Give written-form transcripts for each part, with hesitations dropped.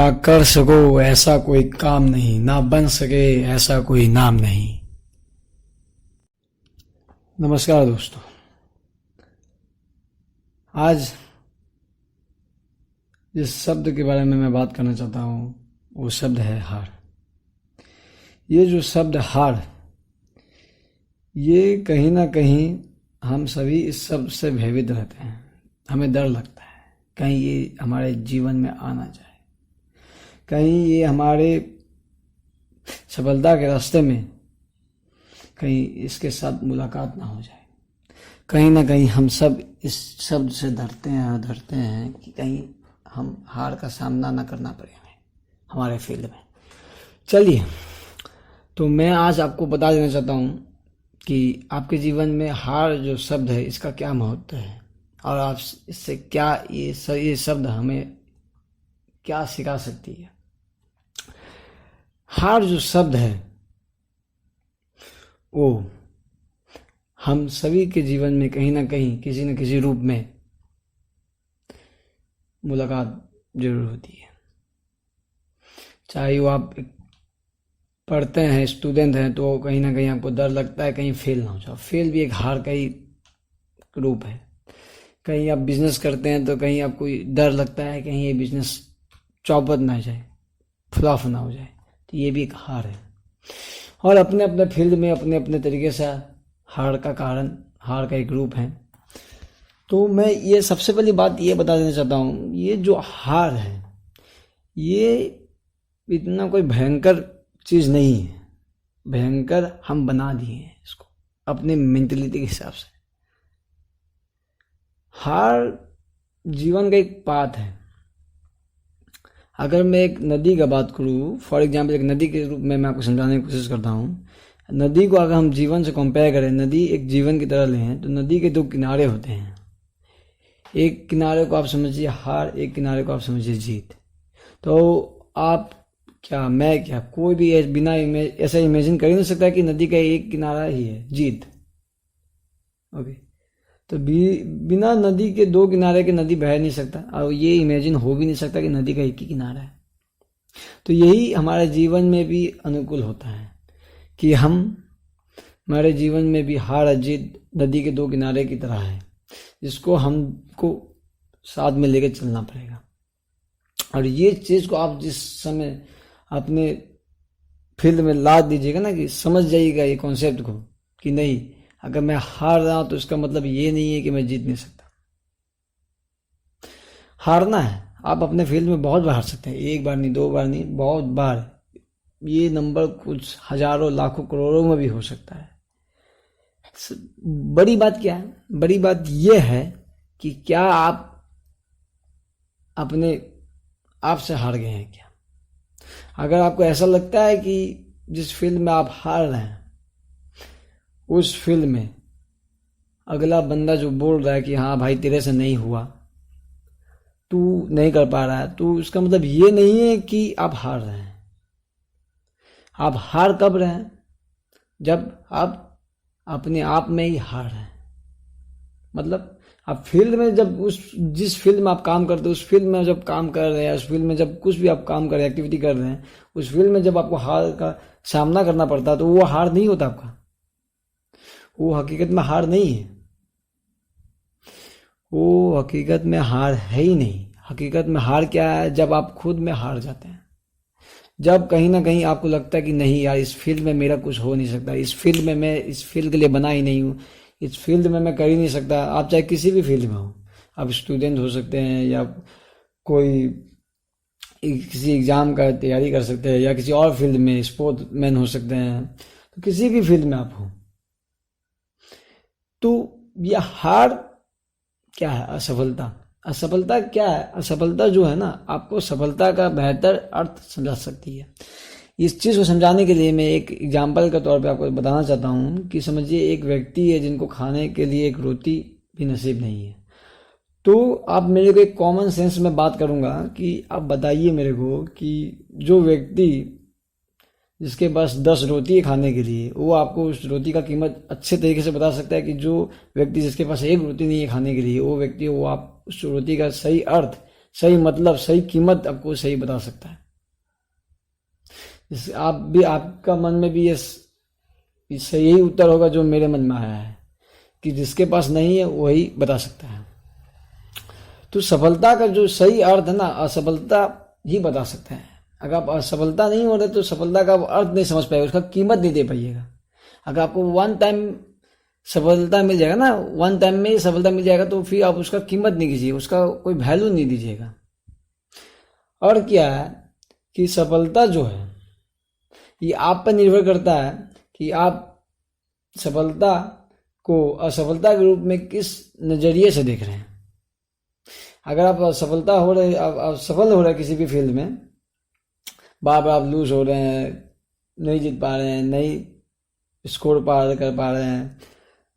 ना कर सको ऐसा कोई काम नहीं, ना बन सके ऐसा कोई नाम नहीं। नमस्कार दोस्तों, आज जिस शब्द के बारे में मैं बात करना चाहता हूँ वो शब्द है हार। ये जो शब्द हार, ये कहीं ना कहीं हम सभी इस शब्द से भयभीत रहते हैं। हमें डर लगता है कहीं ये हमारे जीवन में आ ना जाए, कहीं ये हमारे सफलता के रास्ते में कहीं इसके साथ मुलाकात ना हो जाए। कहीं ना कहीं हम सब इस शब्द से डरते हैं कि कहीं हम हार का सामना ना करना पड़े हमें हमारे फील्ड में। चलिए, तो मैं आज आपको बता देना चाहता हूँ कि आपके जीवन में हार जो शब्द है इसका क्या महत्व है और आप इससे क्या ये शब्द हमें क्या सिखा सकती है। हार जो शब्द है वो हम सभी के जीवन में कहीं ना कहीं किसी न किसी रूप में मुलाकात जरूर होती है। चाहे वो आप पढ़ते हैं, स्टूडेंट हैं, तो कहीं ना कहीं आपको डर लगता है कहीं फेल ना हो जाओ। फेल भी एक हार का ही रूप है। कहीं आप बिजनेस करते हैं तो कहीं आपको डर लगता है कहीं ये बिजनेस चौपट ना जाए, फ्लॉप ना हो जाए, तो ये भी एक हार है। और अपने अपने फील्ड में अपने अपने तरीके से हार का एक रूप है। तो मैं ये सबसे पहली बात ये बता देना चाहता हूँ, ये जो हार है ये इतना कोई भयंकर चीज़ नहीं है। भयंकर हम बना दिए हैं इसको अपने मेंटलिटी के हिसाब से। हार जीवन का एक पाथ है। अगर मैं एक नदी का बात करूँ, फॉर एग्जाम्पल एक नदी के रूप में मैं आपको समझाने की कोशिश करता हूँ। नदी को अगर हम जीवन से कंपेयर करें, नदी एक जीवन की तरह लें, तो नदी के दो किनारे होते हैं। एक किनारे को आप समझिए हार, एक किनारे को आप समझिए जीत। तो आप क्या, मैं क्या, कोई भी बिना ऐसा इमेजिन कर ही नहीं सकता कि नदी का एक किनारा ही है जीत। ओके, तो बिना नदी के दो किनारे के नदी बह नहीं सकता और ये इमेजिन हो भी नहीं सकता कि नदी का एक ही किनारा है। तो यही हमारे जीवन में भी अनुकूल होता है कि हमारे जीवन में भी हार जीत नदी के दो किनारे की तरह है, जिसको हमको साथ में लेकर चलना पड़ेगा। और ये चीज़ को आप जिस समय अपने फील्ड में ला दीजिएगा ना, कि समझ जाइएगा ये कॉन्सेप्ट को कि नहीं, अगर मैं हार रहा हूं तो इसका मतलब ये नहीं है कि मैं जीत नहीं सकता। हारना है, आप अपने फील्ड में बहुत बार हार सकते हैं, एक बार नहीं, दो बार नहीं, बहुत बार। ये नंबर कुछ हजारों लाखों करोड़ों में भी हो सकता है। बड़ी बात क्या है? बड़ी बात यह है कि क्या आप अपने आप से हार गए हैं क्या। अगर आपको ऐसा लगता है कि जिस फील्ड में आप हार रहे हैं उस फील्ड में अगला बंदा जो बोल रहा है कि हाँ भाई तेरे से नहीं हुआ, तू नहीं कर पा रहा है, तो इसका मतलब ये नहीं है कि आप हार रहे हैं। आप हार कब रहे हैं? जब आप अपने आप में ही हार रहे हैं। मतलब आप फील्ड में जब जिस फील्ड में आप काम करते हैं उस फील्ड में जब काम कर रहे हैं, उस फील्ड में जब कुछ भी आप काम कर रहे हैं, एक्टिविटी कर रहे हैं, उस फील्ड में जब आपको हार का सामना करना पड़ता है तो वो हार नहीं होता आपका। वो हकीकत में हार नहीं है। वो हकीकत में हार है ही नहीं। हकीकत में हार क्या है? जब आप खुद में हार जाते हैं, जब कहीं ना कहीं आपको लगता है कि नहीं यार, इस फील्ड में मेरा कुछ हो नहीं सकता, इस फील्ड में मैं इस फील्ड के लिए बना ही नहीं हूँ, इस फील्ड में मैं कर ही नहीं सकता। आप चाहे किसी भी फील्ड में हो, आप स्टूडेंट हो सकते हैं या कोई किसी एग्जाम का तैयारी कर सकते हैं या किसी और फील्ड में स्पोर्ट मैन हो सकते हैं, तो किसी भी फील्ड में आप हो, तो यह हार क्या है? असफलता। असफलता क्या है? असफलता जो है ना, आपको सफलता का बेहतर अर्थ समझा सकती है। इस चीज़ को समझाने के लिए मैं एक एग्जाम्पल के तौर पे आपको बताना चाहता हूँ कि समझिए एक व्यक्ति है जिनको खाने के लिए एक रोटी भी नसीब नहीं है। तो आप मेरे को एक कॉमन सेंस में बात करूँगा कि आप बताइए मेरे को कि जो व्यक्ति जिसके पास 10 रोटी है खाने के लिए, वो आपको उस रोटी का कीमत अच्छे तरीके से बता सकता है कि जो व्यक्ति जिसके पास एक रोटी नहीं है खाने के लिए, वो व्यक्ति वो आप उस रोटी का सही अर्थ सही मतलब, सही कीमत आपको सही बता सकता है। जैसे आप भी, आपका मन में भी ये सही उत्तर होगा जो मेरे मन में आया है कि जिसके पास नहीं है वही बता सकता है। तो सफलता का जो सही अर्थ है ना, असफलता ही बता सकते हैं। अगर आप असफलता नहीं हो रहे तो सफलता का अर्थ नहीं समझ पाएगा, उसका कीमत नहीं दे पाइएगा। अगर आपको वन टाइम सफलता मिल जाएगा ना, वन टाइम में सफलता मिल जाएगा, तो फिर आप उसका कीमत नहीं कीजिए, उसका कोई वैल्यू नहीं दीजिएगा। और क्या है कि सफलता जो है ये आप पर निर्भर करता है कि आप सफलता को असफलता के रूप में किस नज़रिए से देख रहे हैं। अगर आप असफलता हो रहे, आप सफल हो रहे किसी भी फील्ड में, बार बार आप लूज हो रहे हैं, नहीं जीत पा रहे हैं, नहीं स्कोर पार कर पा रहे हैं,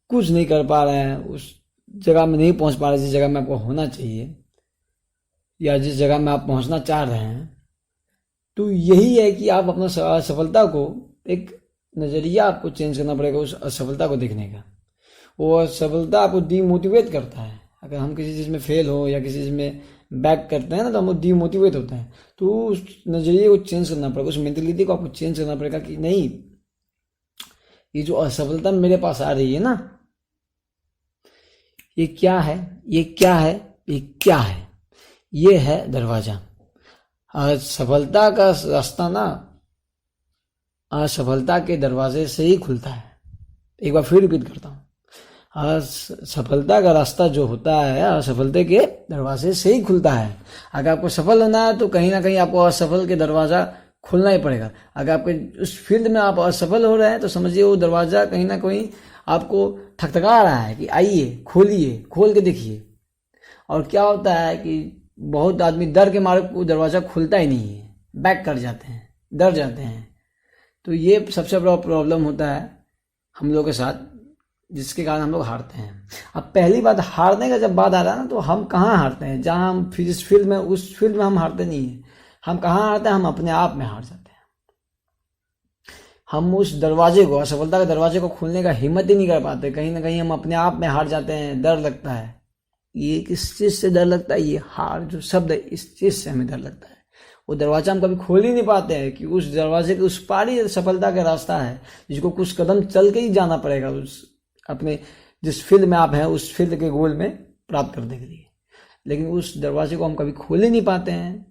कुछ नहीं कर पा रहे हैं, उस जगह में नहीं पहुंच पा रहे जिस जगह में आपको होना चाहिए या जिस जगह में आप पहुंचना चाह रहे हैं, तो यही है कि आप अपना असफलता को, एक नज़रिया आपको चेंज करना पड़ेगा उस असफलता को देखने का। वो असफलता आपको डीमोटिवेट करता है। अगर हम किसी चीज़ में फेल हो या किसी चीज़ में बैक करते हैं ना, तो हम डीमोटिवेट होते हैं। तो उस नज़रिए को चेंज करना पड़ेगा, उस मेंटेलिटी को आपको चेंज करना पड़ेगा कि नहीं, ये जो असफलता मेरे पास आ रही है ना, ये क्या है, ये क्या है, ये क्या है, ये है दरवाजा। असफलता का रास्ता ना असफलता के दरवाजे से ही खुलता है। एक बार फिर रिपीट करता हूँ, असफलता का रास्ता जो होता है असफलता के दरवाजे से ही खुलता है। अगर आपको सफल होना है तो कहीं ना कहीं आपको असफल के दरवाजा खुलना ही पड़ेगा। अगर आपके उस फील्ड में आप असफल हो रहे हैं तो समझिए वो दरवाजा कहीं ना कहीं आपको ठकठका रहा है कि आइए, खोलिए, खोल के देखिए। और क्या होता है कि बहुत आदमी डर के मारे वो दरवाज़ा खुलता ही नहीं है, बैक कर जाते हैं, डर जाते हैं। तो ये सबसे बड़ा प्रॉब्लम होता है हम लोग के साथ, जिसके कारण हम लोग हारते हैं। अब पहली बात, हारने का जब बात आ रहा है ना, तो हम कहाँ हारते हैं, जहाँ हम जिस फील्ड में, उस फील्ड में हम हारते नहीं हैं। हम कहाँ हारते हैं, हम अपने आप में हार जाते हैं। हम उस दरवाजे को, असफलता के दरवाजे को खोलने का हिम्मत ही नहीं कर पाते। कहीं ना कहीं हम अपने आप में हार जाते हैं। डर लगता है। ये किस चीज़ से डर लगता है, ये हार जो शब्द है, इस चीज़ से हमें डर लगता है। वो दरवाजा हम कभी खोल ही नहीं पाते हैं कि उस दरवाजे के उस पार ही सफलता का रास्ता है, जिसको कुछ कदम चल के ही जाना पड़ेगा उस अपने जिस फील्ड में आप हैं उस फील्ड के गोल में प्राप्त करने के लिए। लेकिन उस दरवाजे को हम कभी खोल ही नहीं पाते हैं।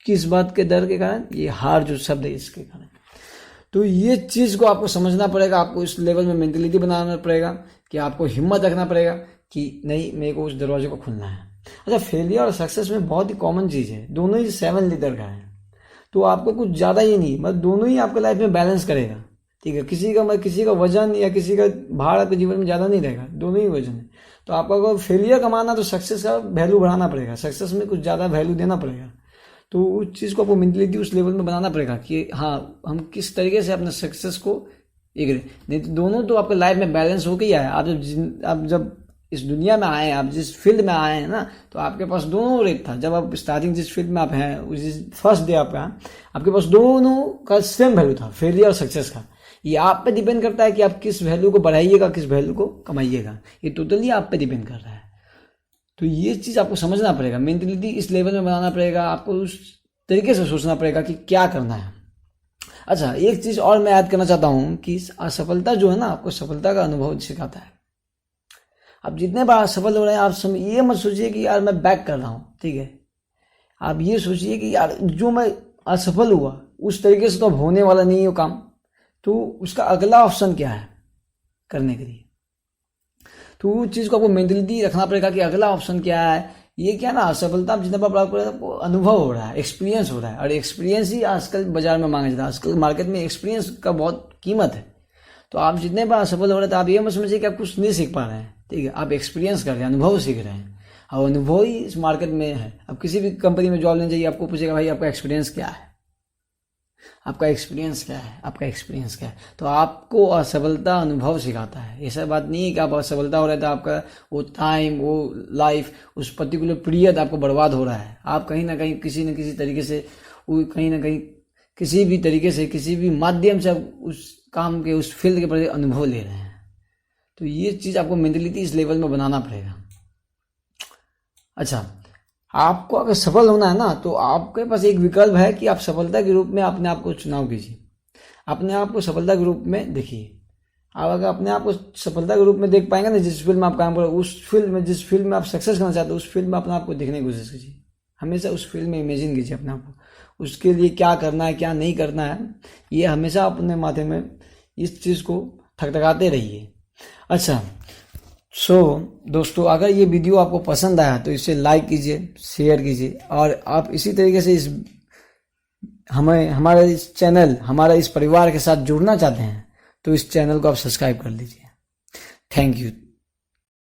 किस बात के डर के कारण, ये हार जो शब्द है इसके कारण। तो ये चीज़ को आपको समझना पड़ेगा, आपको इस लेवल में मेंटेलिटी बनाना पड़ेगा कि आपको हिम्मत रखना पड़ेगा कि नहीं, मेरे को उस दरवाजे को खुलना है। अच्छा, फेलियर और सक्सेस में बहुत ही कॉमन चीज़ है, दोनों ही 7 लीटर का है। तो आपको कुछ ज़्यादा ही नहीं, मतलब दोनों ही आपके लाइफ में बैलेंस करेगा। ठीक है, किसी का वजन या किसी का भार आपके जीवन में ज़्यादा नहीं रहेगा, दोनों ही वजन है। तो आपको अगर फेलियर कमाना तो सक्सेस का वैल्यू बढ़ाना पड़ेगा, सक्सेस में कुछ ज़्यादा वैल्यू देना पड़ेगा। तो उस चीज़ को आपको मेंटलिटी उस लेवल में बनाना पड़ेगा कि हाँ, हम किस तरीके से अपने सक्सेस को ये करें। नहीं तो दोनों तो आपके लाइफ में बैलेंस होकर ही आया। आप जब इस दुनिया में आए, आप जिस फील्ड में आए हैं ना, तो आपके पास दोनों रेट था। जब आप स्टार्टिंग जिस फील्ड में आप हैं, उस फर्स्ट डे आपके पास दोनों का सेम वैल्यू था, फेलियर और सक्सेस का। ये आप पे डिपेंड करता है कि आप किस वैल्यू को बढ़ाइएगा, किस वैल्यू को कमाइएगा। ये टोटली आप पे डिपेंड कर रहा है। तो ये चीज़ आपको समझना पड़ेगा, मेंटलिटी इस लेवल में बनाना पड़ेगा, आपको उस तरीके से सोचना पड़ेगा कि क्या करना है। अच्छा, एक चीज़ और मैं ऐड करना चाहता हूँ कि असफलता जो है ना, आपको सफलता का अनुभव सिखाता है। आप जितने बार असफल हो रहे हैं, आप ये मत सोचिए कि यार मैं बैक कर रहा हूँ। ठीक है, आप ये सोचिए कि यार जो मैं असफल हुआ उस तरीके से तो अब होने वाला नहीं है काम, तो उसका अगला ऑप्शन क्या है करने के लिए। तो उस चीज़ को आपको मेंटलिटी रखना पड़ेगा कि अगला ऑप्शन क्या है। ये क्या ना, असफलता आप जितना प्राप्त कर रहे हैं आपको अनुभव हो रहा है, एक्सपीरियंस हो रहा है। और एक्सपीरियंस ही आजकल बाजार में मांगा जाता है। आजकल मार्केट में एक्सपीरियंस का बहुत कीमत है। तो आप जितने बार असफल हो रहे हैं तो आप ये मत समझिए कि आप कुछ नहीं सीख पा रहे हैं। ठीक है, आप एक्सपीरियंस कर रहे हैं, अनुभव सीख रहे हैं। और अनुभव ही इस मार्केट में है। अब किसी भी कंपनी में जॉब लेने चाहिए, आपको पूछेगा भाई आपका एक्सपीरियंस क्या है, आपका एक्सपीरियंस क्या है, आपका एक्सपीरियंस क्या है। तो आपको असफलता अनुभव सिखाता है। ऐसा बात नहीं है कि आप असफलता हो रहे तो आपका वो टाइम, वो लाइफ, उस पर्टिकुलर पीरियड आपको बर्बाद हो रहा है। आप कहीं ना कहीं किसी न किसी तरीके से, कहीं ना कहीं किसी भी तरीके से, किसी भी माध्यम से आप उस काम के, उस फील्ड के प्रति अनुभव ले रहे हैं। तो ये चीज़ आपको मेंटलिटी इस लेवल में बनाना पड़ेगा। अच्छा, आपको अगर सफल होना है ना, तो आपके पास एक विकल्प है कि आप सफलता के रूप में अपने आप को चुनाव कीजिए, अपने आप को सफलता के रूप में देखिए। आप अगर अपने आप को सफलता के रूप में देख पाएंगे ना, जिस फील्ड में आप काम करो, उस फील्ड में, जिस फील्ड में आप सक्सेस करना चाहते हो, उस फील्ड में अपने आप को देखने की कोशिश कीजिए। हमेशा उस फील्ड में इमेजिन कीजिए अपने आप को, उसके लिए क्या करना है क्या नहीं करना है, ये हमेशा अपने माथे में इस चीज़ को ठकठकाते रहिए। अच्छा, दोस्तों, अगर ये वीडियो आपको पसंद आया तो इसे लाइक कीजिए, शेयर कीजिए, और आप इसी तरीके से हमारे इस चैनल, हमारे इस परिवार के साथ जुड़ना चाहते हैं तो इस चैनल को आप सब्सक्राइब कर लीजिए। Thank you.